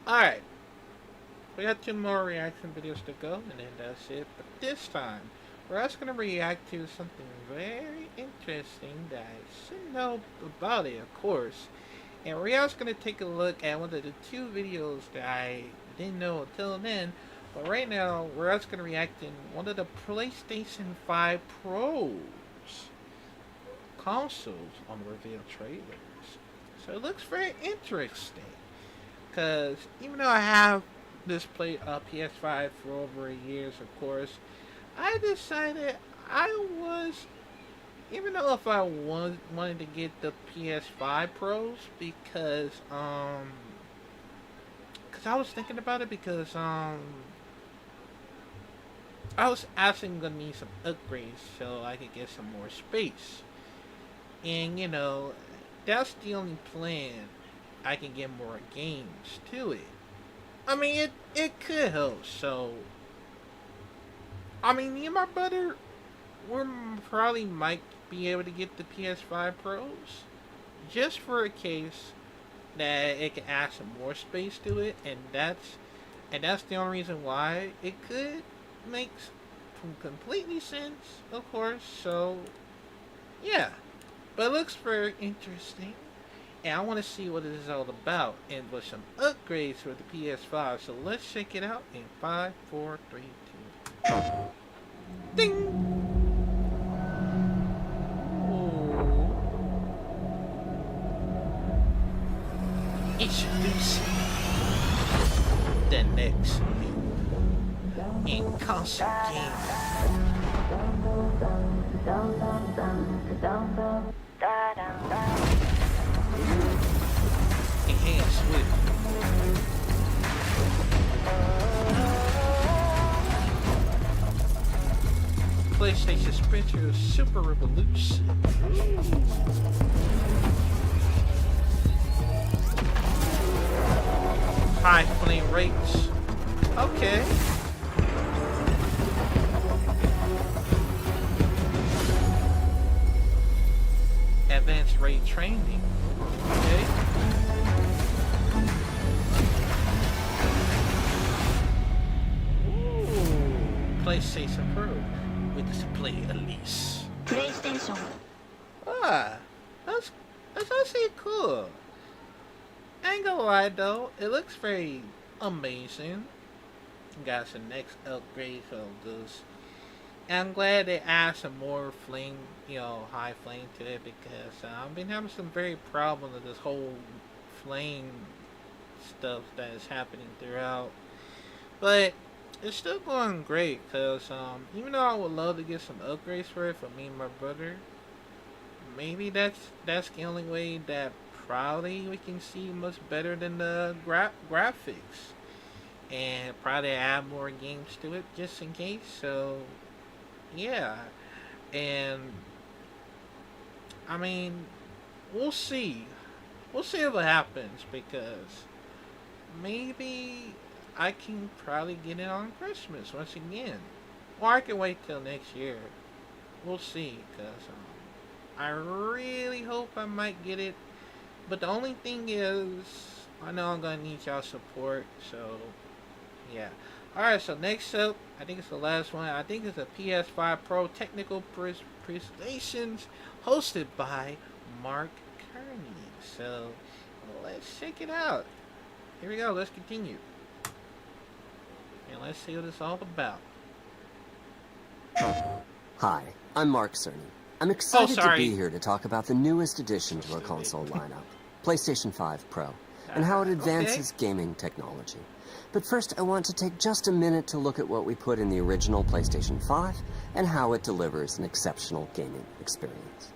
Alright, we got two more reaction videos to go, and then that's it. But this time, we're also going to react to something very interesting that I should know about it, of course. And we're also going to take a look at one of the two videos that I didn't know until then. But right now, we're also going to react in one of the PlayStation 5 Pros consoles on the reveal trailers. So it looks very interesting. Because even though I have this PS5 for over years, of course, I decided I was, even though if I wanted to get the PS5 Pros, because I was thinking about it because I was actually gonna need some upgrades so I could get some more space, and that's the only plan. I can get more games to it. I mean, it could help. So, I mean, me and my brother, we probably might be able to get the PS5 Pros just for a case that it can add some more space to it, and that's the only reason why it could make completely sense, of course. So, yeah, but it looks very interesting. And I want to see what it is all about, and with some upgrades for the PS5. So let's check it out in 5, 4, 3, 2. Ding! Introducing the next new in console game. Enhanced with PlayStation Sprinter Super Revolution. High frame rates. Okay. Advanced ray training. Okay. PlayStation Pro with display Elise. PlayStation. Ah, that's actually cool. I ain't gonna lie though, it looks very amazing. Got some next upgrade for this. And I'm glad they add some more flame, high flame to it because I've been having some very problems with this whole flame stuff that is happening throughout. But it's still going great because even though I would love to get some upgrades for it for me and my brother, maybe that's the only way that probably we can see much better than the graphics, and probably add more games to it just in case. So yeah, and I mean, we'll see. We'll see what happens because maybe I can probably get it on Christmas once again, or I can wait till next year. We'll see, because I really hope I might get it. But the only thing is, I know I'm gonna need y'all support. So yeah. Alright, so next up, I think it's the last one. I think it's a PS5 Pro technical presentations hosted by Mark Kearney. So let's check it out. Here we go. Let's continue. And let's see what it's all about. Hi, I'm Mark Cerny. I'm excited to be here to talk about the newest addition to our console lineup, PlayStation 5 Pro, and how it advances gaming technology. But first, I want to take just a minute to look at what we put in the original PlayStation 5 and how it delivers an exceptional gaming experience.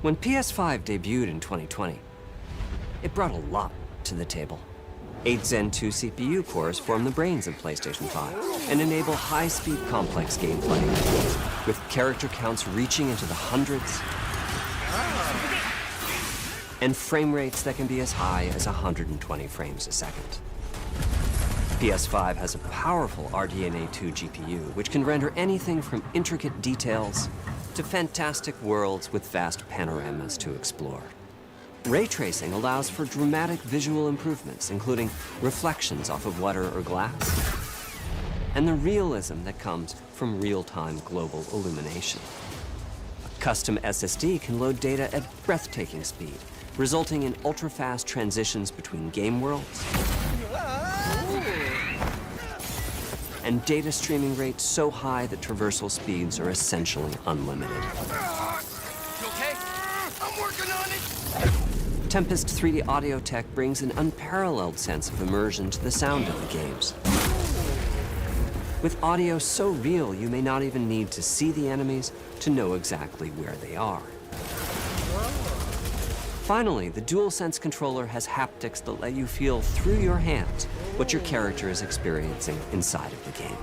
When PS5 debuted in 2020, it brought a lot to the table. 8 Zen 2 CPU cores form the brains of PlayStation 5 and enable high-speed, complex gameplay, with character counts reaching into the hundreds and frame rates that can be as high as 120 frames a second. PS5 has a powerful RDNA 2 GPU, which can render anything from intricate details to fantastic worlds with vast panoramas to explore. Ray tracing allows for dramatic visual improvements, including reflections off of water or glass, and the realism that comes from real-time global illumination. A custom SSD can load data at breathtaking speed, resulting in ultra-fast transitions between game worlds and data streaming rates so high that traversal speeds are essentially unlimited. You okay? I'm working on it! Tempest 3D audio tech brings an unparalleled sense of immersion to the sound of the games. With audio so real, you may not even need to see the enemies to know exactly where they are. Finally, the DualSense controller has haptics that let you feel through your hands what your character is experiencing inside of the game.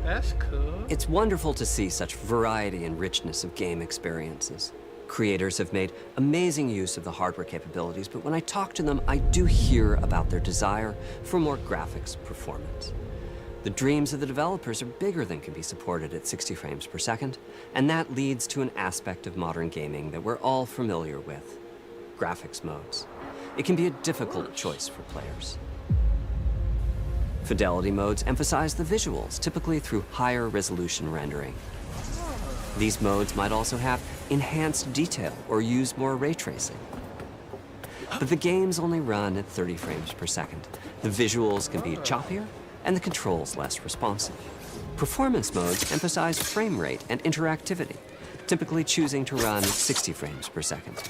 That's cool. It's wonderful to see such variety and richness of game experiences. Creators have made amazing use of the hardware capabilities, but when I talk to them, I do hear about their desire for more graphics performance. The dreams of the developers are bigger than can be supported at 60 frames per second, and that leads to an aspect of modern gaming that we're all familiar with: graphics modes. It can be a difficult choice for players. Fidelity modes emphasize the visuals, typically through higher resolution rendering. These modes might also have enhanced detail or use more ray tracing. But the games only run at 30 frames per second. The visuals can be choppier and the controls less responsive. Performance modes emphasize frame rate and interactivity, typically choosing to run at 60 frames per second.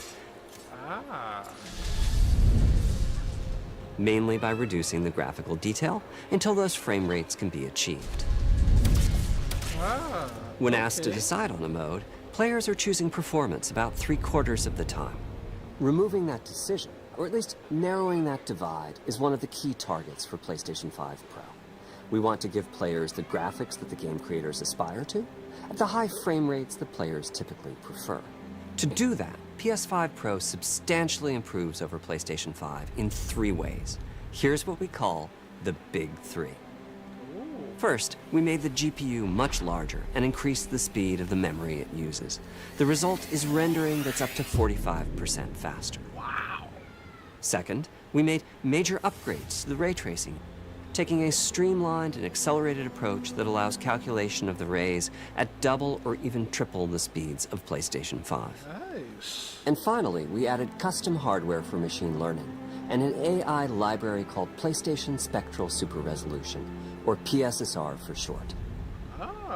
Mainly by reducing the graphical detail until those frame rates can be achieved. When asked to decide on a mode, players are choosing performance about 3/4 of the time. Removing that decision, or at least narrowing that divide, is one of the key targets for PlayStation 5 Pro. We want to give players the graphics that the game creators aspire to, at the high frame rates that players typically prefer. To do that, PS5 Pro substantially improves over PlayStation 5 in 3 ways. Here's what we call the Big 3. First, we made the GPU much larger and increased the speed of the memory it uses. The result is rendering that's up to 45% faster. Wow. Second, we made major upgrades to the ray tracing, taking a streamlined and accelerated approach that allows calculation of the rays at double or even triple the speeds of PlayStation 5. Nice. And finally, we added custom hardware for machine learning and an AI library called PlayStation Spectral Super Resolution, or PSSR for short.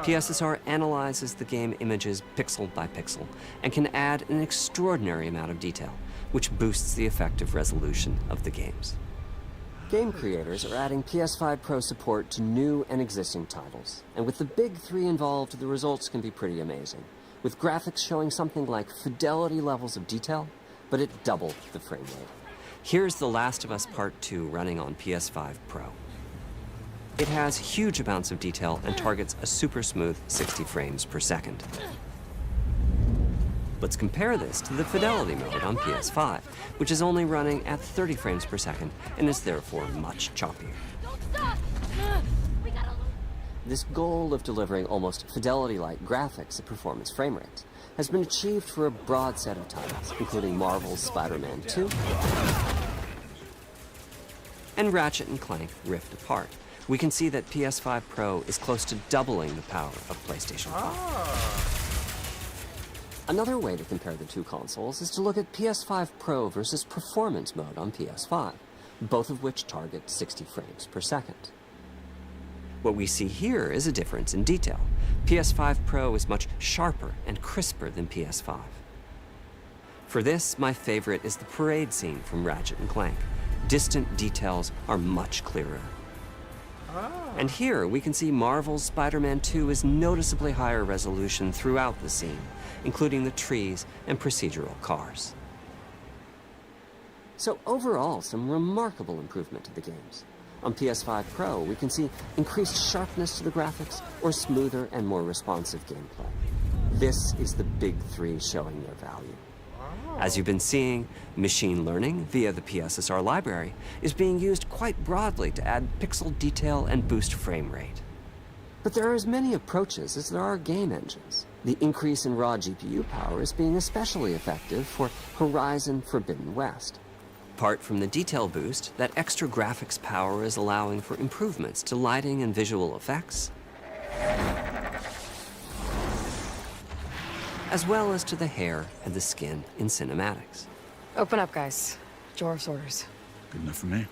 PSSR analyzes the game images pixel by pixel and can add an extraordinary amount of detail, which boosts the effective resolution of the games. Game creators are adding PS5 Pro support to new and existing titles, and with the Big 3 involved, the results can be pretty amazing, with graphics showing something like fidelity levels of detail, but at double the frame rate. Here's The Last of Us Part 2 running on PS5 Pro. It has huge amounts of detail and targets a super smooth 60 frames per second. Let's compare this to the Fidelity mode on PS5, which is only running at 30 frames per second and is therefore much choppier. This goal of delivering almost Fidelity-like graphics at performance frame rates has been achieved for a broad set of titles, including Marvel's Spider-Man 2 and Ratchet & Clank Rift Apart. We can see that PS5 Pro is close to doubling the power of PlayStation 5. Another way to compare the two consoles is to look at PS5 Pro versus Performance mode on PS5, both of which target 60 frames per second. What we see here is a difference in detail. PS5 Pro is much sharper and crisper than PS5. For this, my favorite is the parade scene from Ratchet & Clank. Distant details are much clearer. And here we can see Marvel's Spider-Man 2 is noticeably higher resolution throughout the scene, including the trees and procedural cars. So overall, some remarkable improvement to the games. On PS5 Pro, we can see increased sharpness to the graphics or smoother and more responsive gameplay. This is the Big 3 showing their value. As you've been seeing, machine learning via the PSSR library is being used quite broadly to add pixel detail and boost frame rate. But there are as many approaches as there are game engines. The increase in raw GPU power is being especially effective for Horizon Forbidden West. Apart from the detail boost, that extra graphics power is allowing for improvements to lighting and visual effects, as well as to the hair and the skin in cinematics. Open up, guys. Jorah's orders. Good enough for me.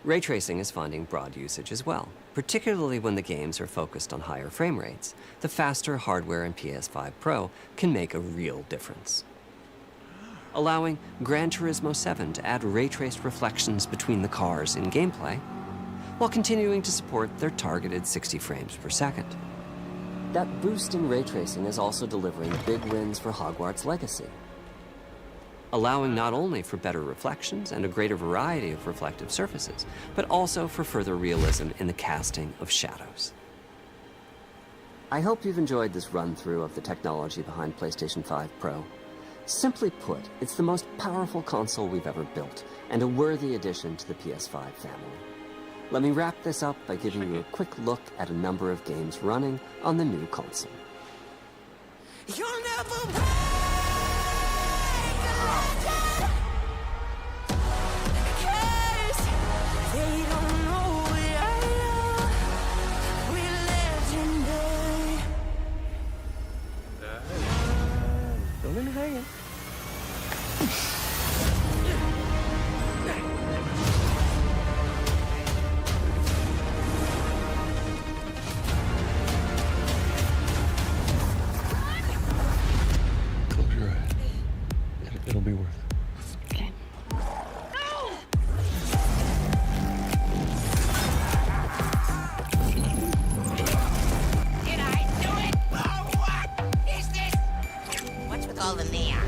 Ray tracing is finding broad usage as well, particularly when the games are focused on higher frame rates. The faster hardware in PS5 Pro can make a real difference. Allowing Gran Turismo 7 to add ray-traced reflections between the cars in gameplay, while continuing to support their targeted 60 frames per second. That boost in ray tracing is also delivering big wins for Hogwarts Legacy, allowing not only for better reflections and a greater variety of reflective surfaces, but also for further realism in the casting of shadows. I hope you've enjoyed this run-through of the technology behind PlayStation 5 Pro. Simply put, it's the most powerful console we've ever built, and a worthy addition to the PS5 family. Let me wrap this up by giving you a quick look at a number of games running on the new console. You'll never It'll be worth it. Okay. Did I do it? Oh, what is this? What's with all the neon?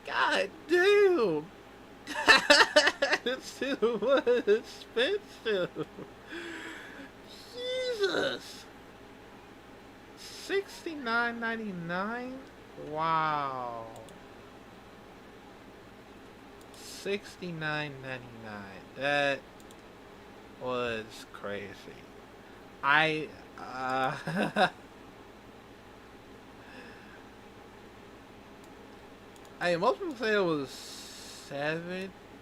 God damn! It's too expensive. Jesus. $69.99? Wow. $69.99. That was crazy. Most people say it was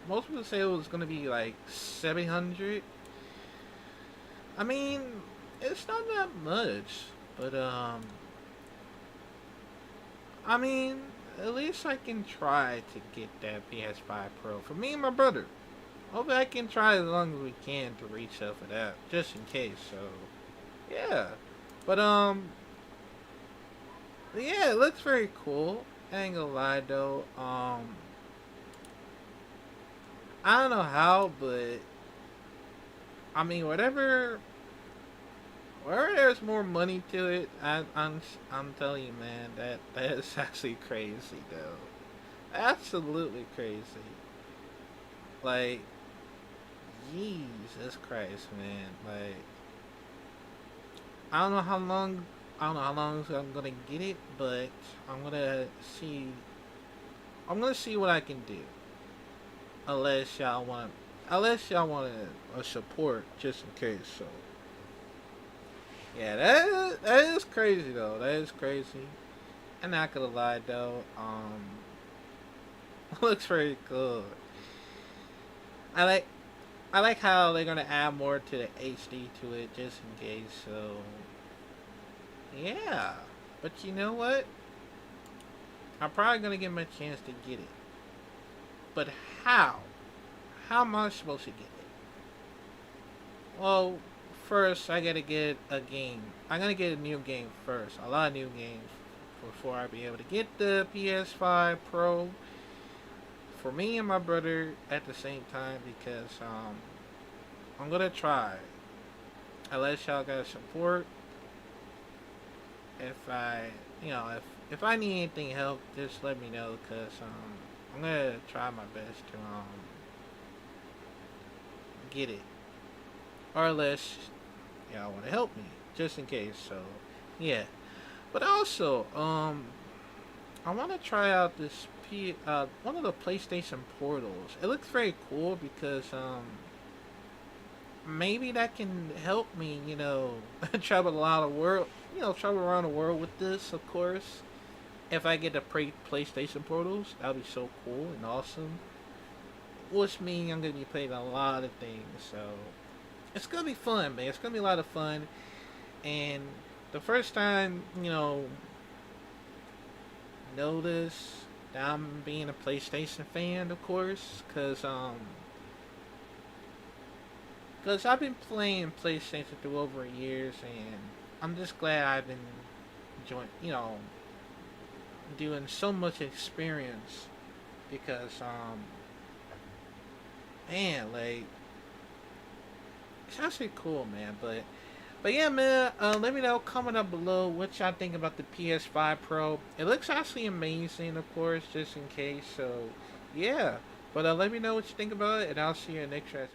most people say it was gonna be like 700. I mean, it's not that much, but I mean, at least I can try to get that PS5 Pro for me and my brother. Hopefully I can try as long as we can to reach out for that, just in case. So, yeah. But yeah, it looks very cool. I ain't gonna lie though, I don't know how, but I mean, wherever there's more money to it, I'm telling you, man, that is actually crazy though, absolutely crazy. Like, Jesus Christ, man. Like, I don't know how long I'm gonna get it, but I'm gonna see what I can do. Unless y'all want a support, just in case. So yeah, that is crazy though. That is crazy. I'm not gonna lie though. Looks very cool. I like how they're gonna add more to the HD to it, just in case. So yeah, but you know what? I'm probably gonna give him a chance to get it. But how? How am I supposed to get it? Well, first I gotta get a game. I'm gonna get a new game first. A lot of new games before I be able to get the PS5 Pro for me and my brother at the same time, because I'm gonna try. Unless y'all got support. If I, if I need anything help, just let me know, cause I'm gonna try my best to get it, or unless y'all want to help me, just in case. So yeah, but also I want to try out this one of the PlayStation portals. It looks very cool because maybe that can help me, travel travel around the world with this, of course. If I get the PlayStation portals, that would be so cool and awesome. Which means I'm going to be playing a lot of things, so it's going to be fun, man. It's going to be a lot of fun. And the first time, notice that I'm being a PlayStation fan, of course, because I've been playing PlayStation through over years, and I'm just glad I've been enjoying, doing so much experience, because, man, like, it's actually cool, man. But yeah, man, let me know, comment down below what y'all think about the PS5 Pro. It looks actually amazing, of course, just in case. So, yeah. But let me know what you think about it, and I'll see you in the next video.